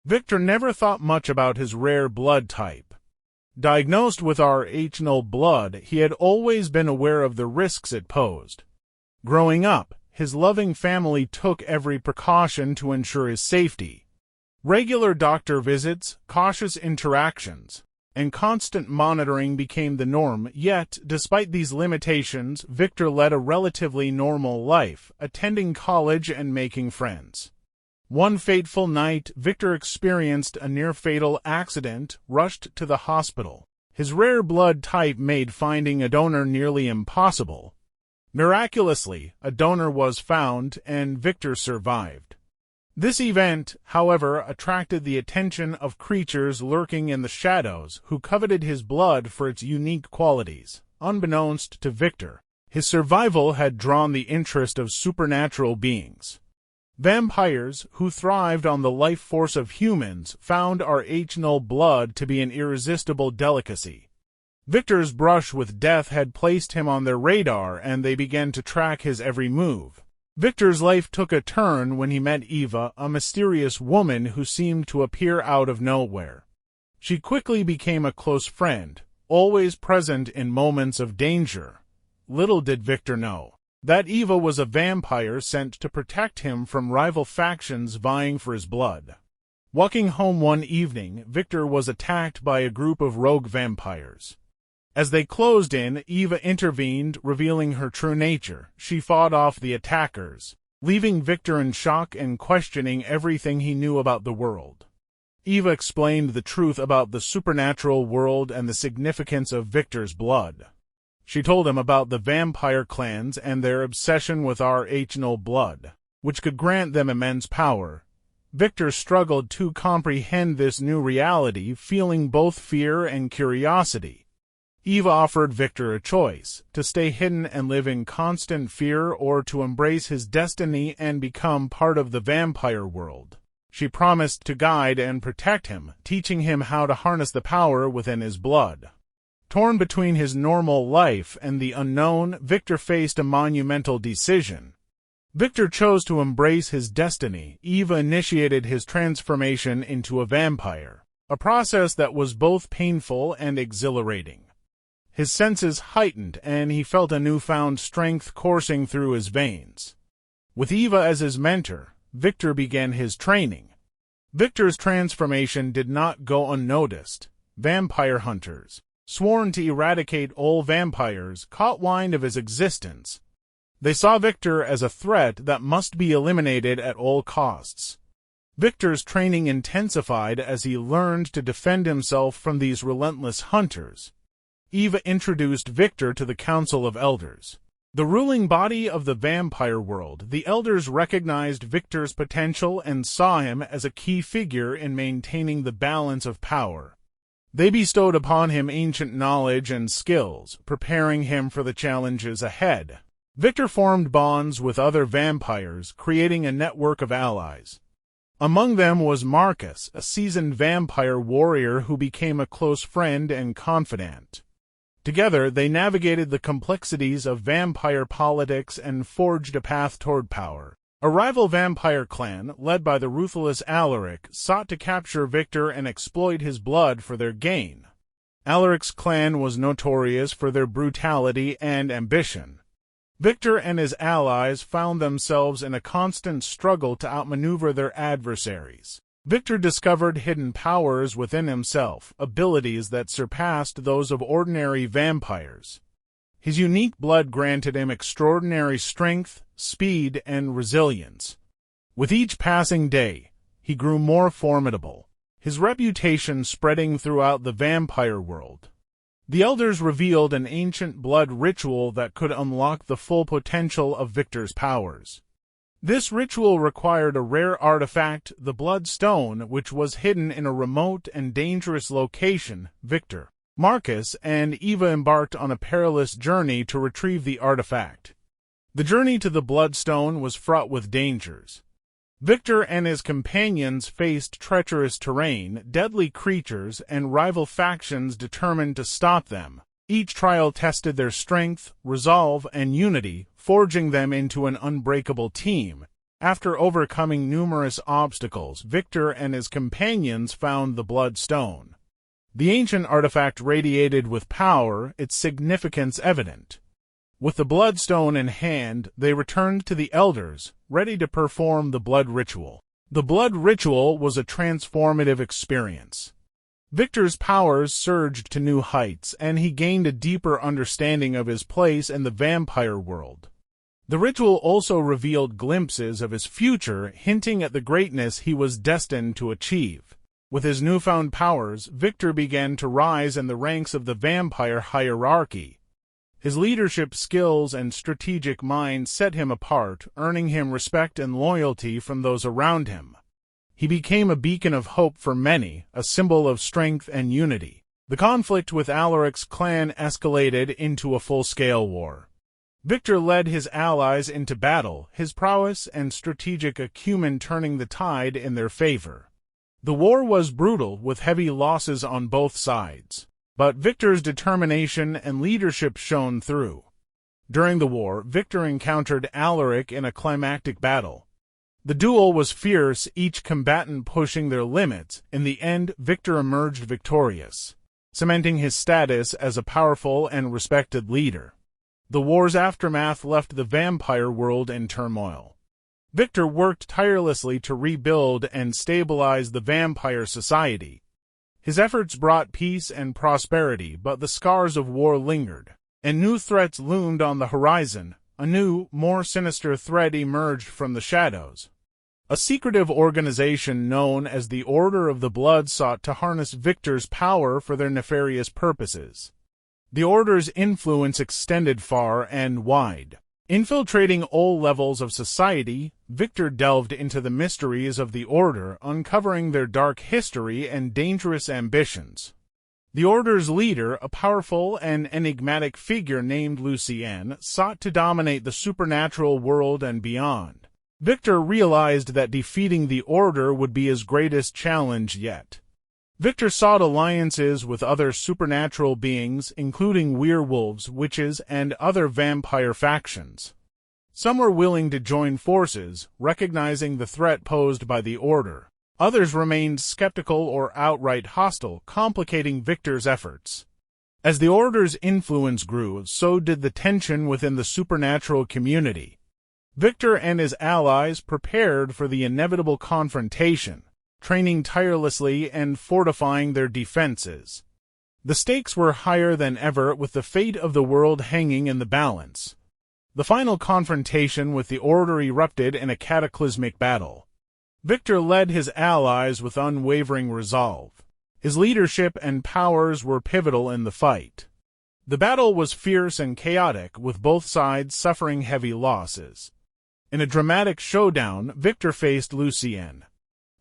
Victor never thought much about his rare blood type. Diagnosed with Rh-null blood, he had always been aware of the risks it posed. Growing up, his loving family took every precaution to ensure his safety. Regular doctor visits, cautious interactions, and constant monitoring became the norm, yet, despite these limitations, Victor led a relatively normal life, attending college and making friends. One fateful night, Victor experienced a near-fatal accident, rushed to the hospital. His rare blood type made finding a donor nearly impossible. Miraculously, a donor was found, and Victor survived. This event, however, attracted the attention of creatures lurking in the shadows who coveted his blood for its unique qualities. Unbeknownst to Victor, his survival had drawn the interest of supernatural beings. Vampires, who thrived on the life force of humans, found Rh-null blood to be an irresistible delicacy. Victor's brush with death had placed him on their radar, and they began to track his every move. Victor's life took a turn when he met Eva, a mysterious woman who seemed to appear out of nowhere. She quickly became a close friend, always present in moments of danger. Little did Victor know that Eva was a vampire sent to protect him from rival factions vying for his blood. Walking home one evening, Victor was attacked by a group of rogue vampires. As they closed in, Eva intervened, revealing her true nature. She fought off the attackers, leaving Victor in shock and questioning everything he knew about the world. Eva explained the truth about the supernatural world and the significance of Victor's blood. She told him about the vampire clans and their obsession with Rh-null blood, which could grant them immense power. Victor struggled to comprehend this new reality, feeling both fear and curiosity. Eva offered Victor a choice, to stay hidden and live in constant fear or to embrace his destiny and become part of the vampire world. She promised to guide and protect him, teaching him how to harness the power within his blood. Torn between his normal life and the unknown, Victor faced a monumental decision. Victor chose to embrace his destiny. Eva initiated his transformation into a vampire, a process that was both painful and exhilarating. His senses heightened, and he felt a newfound strength coursing through his veins. With Eva as his mentor, Victor began his training. Victor's transformation did not go unnoticed. Vampire hunters, sworn to eradicate all vampires, caught wind of his existence. They saw Victor as a threat that must be eliminated at all costs. Victor's training intensified as he learned to defend himself from these relentless hunters. Eva introduced Victor to the Council of Elders, the ruling body of the vampire world. The elders recognized Victor's potential and saw him as a key figure in maintaining the balance of power. They bestowed upon him ancient knowledge and skills, preparing him for the challenges ahead. Victor formed bonds with other vampires, creating a network of allies. Among them was Marcus, a seasoned vampire warrior who became a close friend and confidant. Together, they navigated the complexities of vampire politics and forged a path toward power. A rival vampire clan, led by the ruthless Alaric, sought to capture Victor and exploit his blood for their gain. Alaric's clan was notorious for their brutality and ambition. Victor and his allies found themselves in a constant struggle to outmaneuver their adversaries. Victor discovered hidden powers within himself, abilities that surpassed those of ordinary vampires. His unique blood granted him extraordinary strength, speed, and resilience. With each passing day, he grew more formidable, his reputation spreading throughout the vampire world. The elders revealed an ancient blood ritual that could unlock the full potential of Victor's powers. This ritual required a rare artifact, the Blood Stone, which was hidden in a remote and dangerous location. Victor, Marcus, and Eva embarked on a perilous journey to retrieve the artifact. The journey to the Blood Stone was fraught with dangers. Victor and his companions faced treacherous terrain, deadly creatures, and rival factions determined to stop them. Each trial tested their strength, resolve, and unity, forging them into an unbreakable team. After overcoming numerous obstacles, Victor and his companions found the Blood Stone. The ancient artifact radiated with power, its significance evident. With the Bloodstone in hand, they returned to the Elders, ready to perform the blood ritual. The blood ritual was a transformative experience. Victor's powers surged to new heights, and he gained a deeper understanding of his place in the vampire world. The ritual also revealed glimpses of his future, hinting at the greatness he was destined to achieve. With his newfound powers, Victor began to rise in the ranks of the vampire hierarchy. His leadership skills and strategic mind set him apart, earning him respect and loyalty from those around him. He became a beacon of hope for many, a symbol of strength and unity. The conflict with Alaric's clan escalated into a full-scale war. Victor led his allies into battle, his prowess and strategic acumen turning the tide in their favor. The war was brutal, with heavy losses on both sides. But Victor's determination and leadership shone through. During the war, Victor encountered Alaric in a climactic battle. The duel was fierce, each combatant pushing their limits. In the end, Victor emerged victorious, cementing his status as a powerful and respected leader. The war's aftermath left the vampire world in turmoil. Victor worked tirelessly to rebuild and stabilize the vampire society. His efforts brought peace and prosperity, but the scars of war lingered, and new threats loomed on the horizon. A new, more sinister threat emerged from the shadows. A secretive organization known as the Order of the Blood sought to harness Victor's power for their nefarious purposes. The Order's influence extended far and wide. Infiltrating all levels of society, Victor delved into the mysteries of the Order, uncovering their dark history and dangerous ambitions. The Order's leader, a powerful and enigmatic figure named Lucien, sought to dominate the supernatural world and beyond. Victor realized that defeating the Order would be his greatest challenge yet. Victor sought alliances with other supernatural beings, including werewolves, witches, and other vampire factions. Some were willing to join forces, recognizing the threat posed by the Order. Others remained skeptical or outright hostile, complicating Victor's efforts. As the Order's influence grew, so did the tension within the supernatural community. Victor and his allies prepared for the inevitable confrontation, training tirelessly and fortifying their defenses. The stakes were higher than ever, with the fate of the world hanging in the balance. The final confrontation with the Order erupted in a cataclysmic battle. Victor led his allies with unwavering resolve. His leadership and powers were pivotal in the fight. The battle was fierce and chaotic, with both sides suffering heavy losses. In a dramatic showdown, Victor faced Lucien.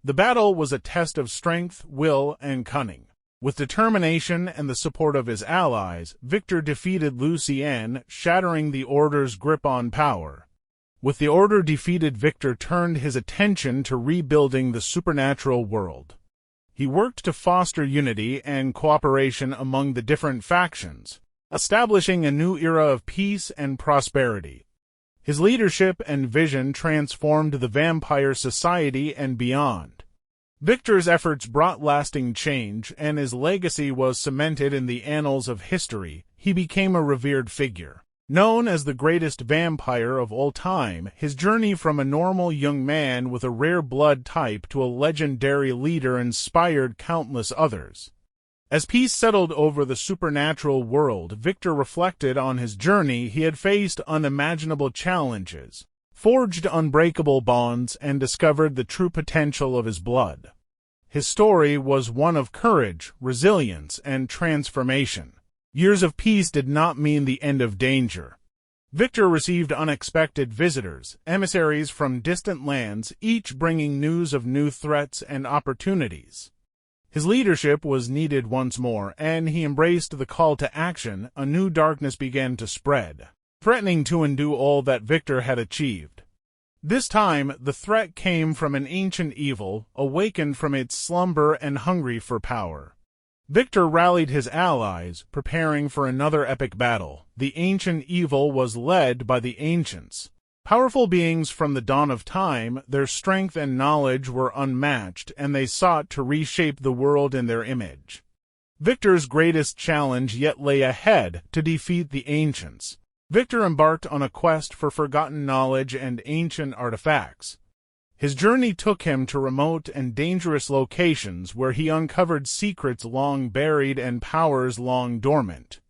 The battle was a test of strength, will, and cunning. With determination and the support of his allies, Victor defeated Lucien, shattering the Order's grip on power. With the Order defeated, Victor turned his attention to rebuilding the supernatural world. He worked to foster unity and cooperation among the different factions, establishing a new era of peace and prosperity. His leadership and vision transformed the vampire society and beyond. Victor's efforts brought lasting change, and his legacy was cemented in the annals of history. He became a revered figure. Known as the greatest vampire of all time, his journey from a normal young man with a rare blood type to a legendary leader inspired countless others. As peace settled over the supernatural world, Victor reflected on his journey. He had faced unimaginable challenges, forged unbreakable bonds, and discovered the true potential of his blood. His story was one of courage, resilience, and transformation. Years of peace did not mean the end of danger. Victor received unexpected visitors, emissaries from distant lands, each bringing news of new threats and opportunities. His leadership was needed once more, and he embraced the call to action. A new darkness began to spread, threatening to undo all that Victor had achieved. This time, the threat came from an ancient evil, awakened from its slumber and hungry for power. Victor rallied his allies, preparing for another epic battle. The ancient evil was led by the ancients, Powerful beings from the dawn of time, their strength and knowledge were unmatched, and they sought to reshape the world in their image. Victor's greatest challenge yet lay ahead: to defeat the ancients. Victor embarked on a quest for forgotten knowledge and ancient artifacts. His journey took him to remote and dangerous locations where he uncovered secrets long buried and powers long dormant.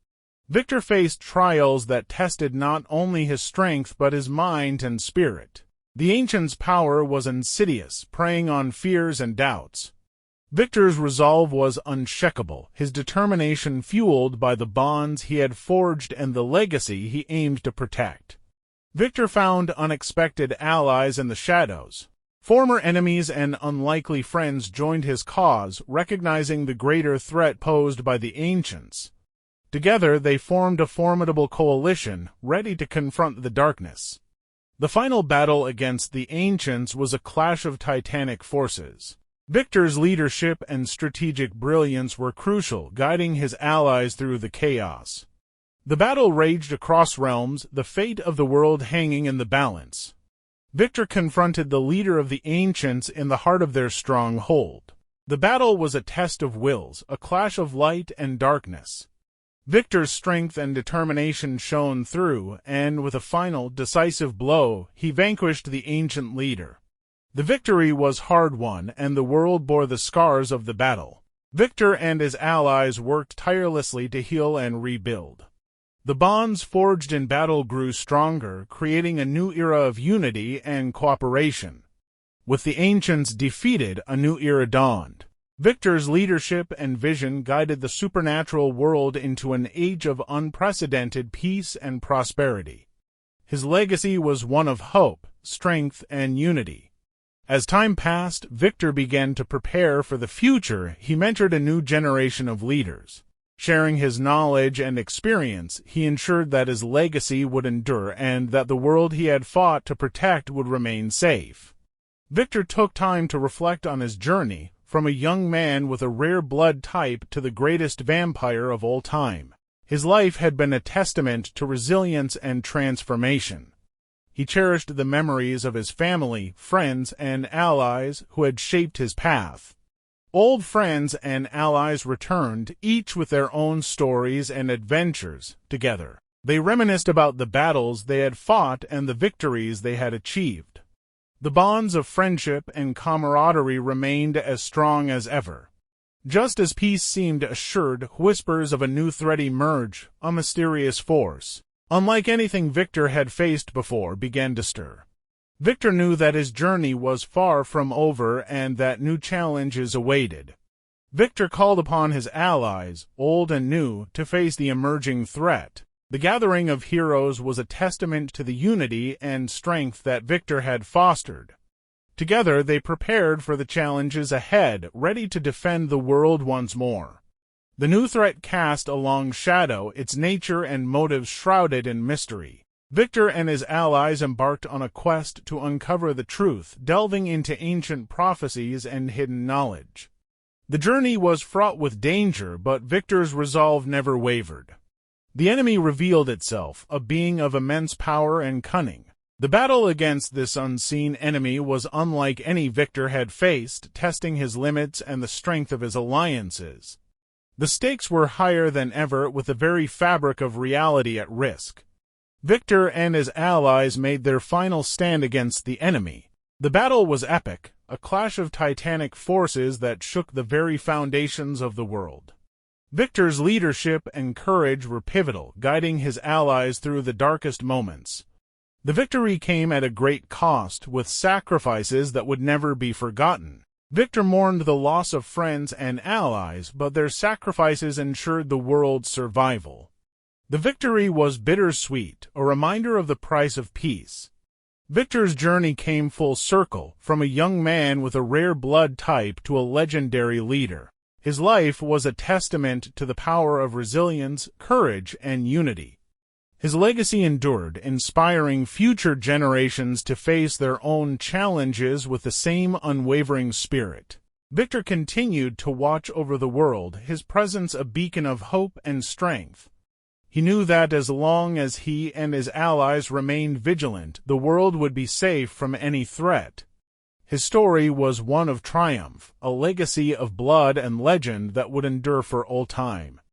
Victor faced trials that tested not only his strength but his mind and spirit. The ancients' power was insidious, preying on fears and doubts. Victor's resolve was unshakable, his determination fueled by the bonds he had forged and the legacy he aimed to protect. Victor found unexpected allies in the shadows. Former enemies and unlikely friends joined his cause, recognizing the greater threat posed by the ancients. Together they formed a formidable coalition, ready to confront the darkness. The final battle against the ancients was a clash of titanic forces. Victor's leadership and strategic brilliance were crucial, guiding his allies through the chaos. The battle raged across realms, the fate of the world hanging in the balance. Victor confronted the leader of the ancients in the heart of their stronghold. The battle was a test of wills, a clash of light and darkness. Victor's strength and determination shone through, and with a final, decisive blow, he vanquished the ancient leader. The victory was hard-won, and the world bore the scars of the battle. Victor and his allies worked tirelessly to heal and rebuild. The bonds forged in battle grew stronger, creating a new era of unity and cooperation. With the ancients defeated, a new era dawned. Victor's leadership and vision guided the supernatural world into an age of unprecedented peace and prosperity. His legacy was one of hope, strength, and unity. As time passed, Victor began to prepare for the future. He mentored a new generation of leaders. Sharing his knowledge and experience, he ensured that his legacy would endure and that the world he had fought to protect would remain safe. Victor took time to reflect on his journey, from a young man with a rare blood type to the greatest vampire of all time. His life had been a testament to resilience and transformation. He cherished the memories of his family, friends, and allies who had shaped his path. Old friends and allies returned, each with their own stories and adventures. Together, they reminisced about the battles they had fought and the victories they had achieved. The bonds of friendship and camaraderie remained as strong as ever. Just as peace seemed assured, whispers of a new threat emerged, a mysterious force, unlike anything Victor had faced before, began to stir. Victor knew that his journey was far from over and that new challenges awaited. Victor called upon his allies, old and new, to face the emerging threat. The gathering of heroes was a testament to the unity and strength that Victor had fostered. Together they prepared for the challenges ahead, ready to defend the world once more. The new threat cast a long shadow, its nature and motives shrouded in mystery. Victor and his allies embarked on a quest to uncover the truth, delving into ancient prophecies and hidden knowledge. The journey was fraught with danger, but Victor's resolve never wavered. The enemy revealed itself, a being of immense power and cunning. The battle against this unseen enemy was unlike any Victor had faced, testing his limits and the strength of his alliances. The stakes were higher than ever, with the very fabric of reality at risk. Victor and his allies made their final stand against the enemy. The battle was epic, a clash of titanic forces that shook the very foundations of the world. Victor's leadership and courage were pivotal, guiding his allies through the darkest moments. The victory came at a great cost, with sacrifices that would never be forgotten. Victor mourned the loss of friends and allies, but their sacrifices ensured the world's survival. The victory was bittersweet, a reminder of the price of peace. Victor's journey came full circle, from a young man with a rare blood type to a legendary leader. His life was a testament to the power of resilience, courage, and unity. His legacy endured, inspiring future generations to face their own challenges with the same unwavering spirit. Victor continued to watch over the world, his presence a beacon of hope and strength. He knew that as long as he and his allies remained vigilant, the world would be safe from any threat. His story was one of triumph, a legacy of blood and legend that would endure for all time.